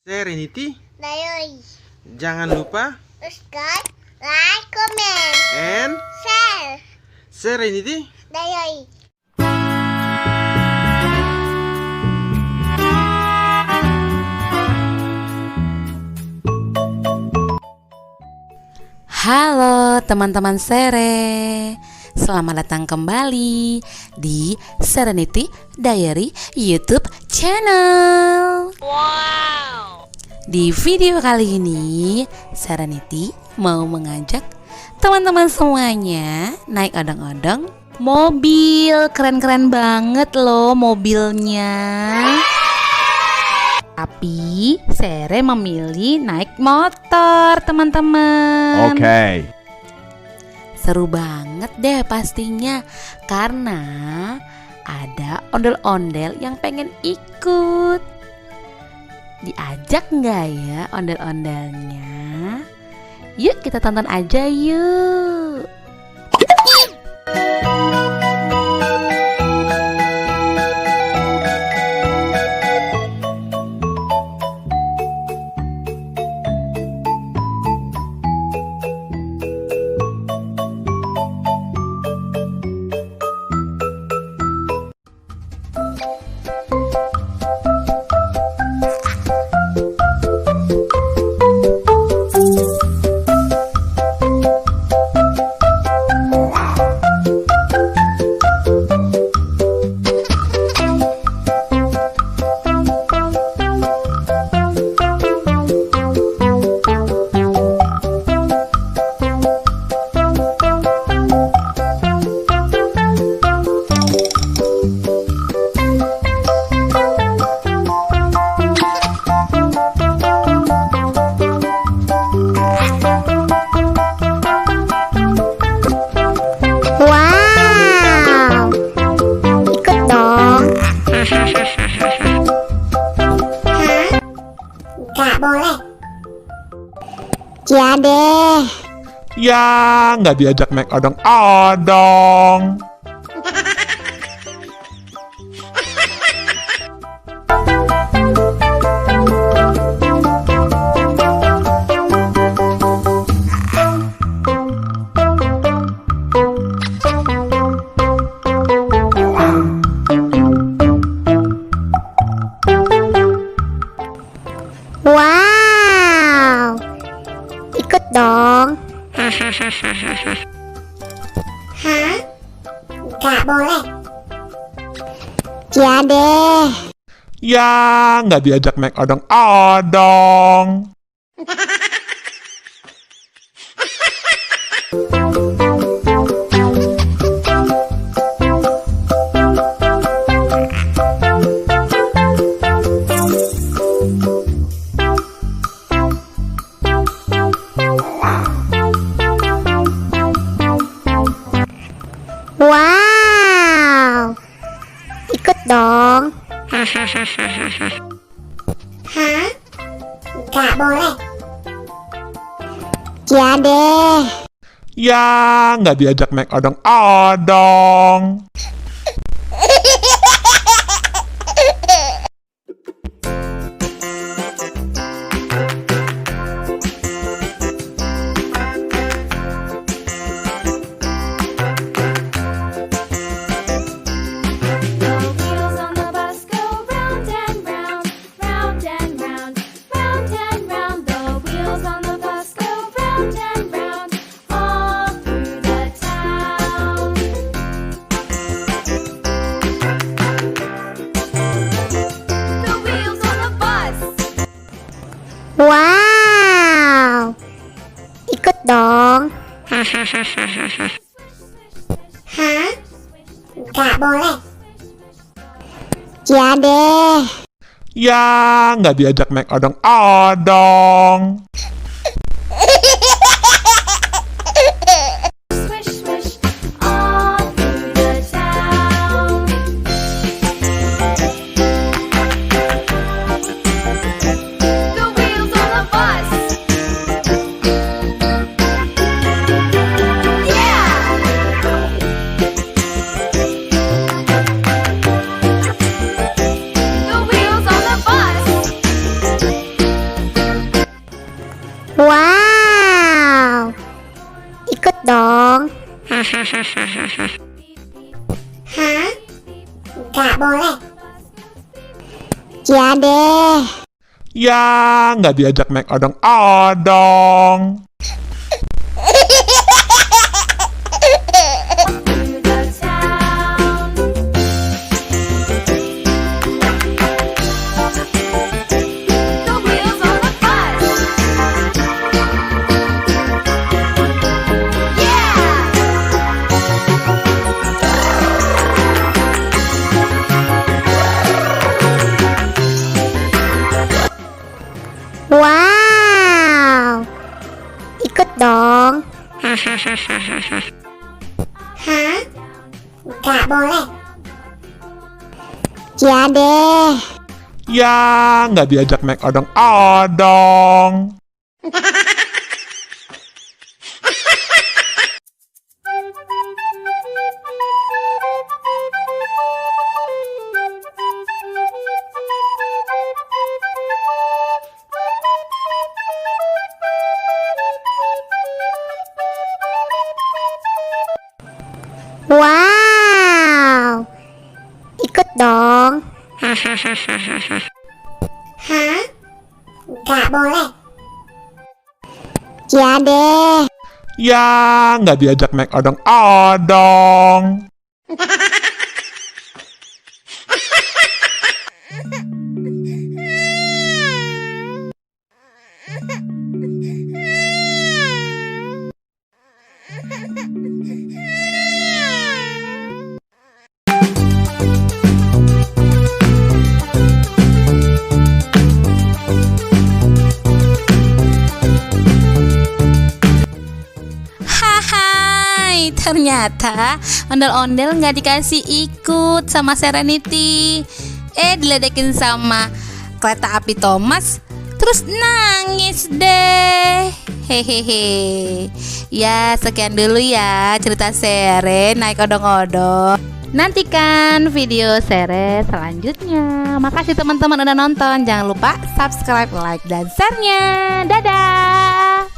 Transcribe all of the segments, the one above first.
Serenity, Dayoi. jangan lupa Subscribe, like, comment, and share. Serenity. Dayoi. Halo teman-teman Sere, selamat datang kembali di Serenity Diary YouTube channel. Wow. Di video kali ini, Serenity mau mengajak teman-teman semuanya naik odong-odong mobil. Keren-keren banget loh mobilnya. Tapi Sere memilih naik motor, teman-teman. Oke. Seru banget deh pastinya, karena ada ondel-ondel yang pengen ikut. Diajak nggak ya ondel-ondelnya? Yuk kita tonton aja yuk. Wow. Ikut dong. Hah? Gak boleh. Ya deh. Ya, nggak diajak naik odong-odong. Wow. Ikut dong. Hah? Gak boleh. Ya deh. Ya, nggak diajak naik odong-odong. Wow. Ikut dong. Hah? Gak boleh. Ya deh. Ya, nggak diajak naik odong-odong. Wheels on the bus go round and round, round and round, round and round. The wheels on the bus go round and round, all through the town. The wheels on the bus. Wow. Ikut dong. Hah? Gak boleh. Ya deh. Ya, nggak diajak naik odong-odong. Swish, swish, all through the town. The wheels on the bus. Yeah. The wheels on the bus. Wow, ikut dong. Hahaha. Hah? Gak boleh. Ya deh. Ya, nggak diajak naik odong-odong. Through the town. The wheels on the bus. Yeah! Wow, ikut dong. Hahaha. Hah? Gak boleh. Ya deh. Ya, nggak diajak naik odong-odong. Wow, ikut dong. Hahaha. Hah? Gak boleh. Ya deh. Ya, nggak diajak naik odong-odong. Hai, ternyata ondel-ondel nggak dikasih ikut sama Serenity. Diledekin sama kereta api Thomas, terus nangis deh. Hehehe. Ya, sekian dulu ya cerita Sere naik odong-odong. Nantikan video Sere selanjutnya. Makasih teman-teman udah nonton. Jangan lupa subscribe, like, dan share-nya. Dadah.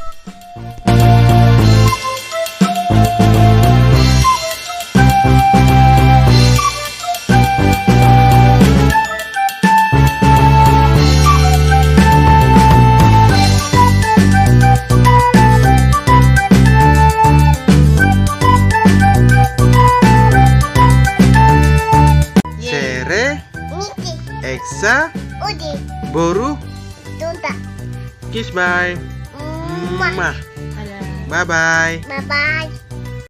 Sere, Niki, Eksa, Udi, Boru, Tunta, kiss bye. Bye bye. bye bye.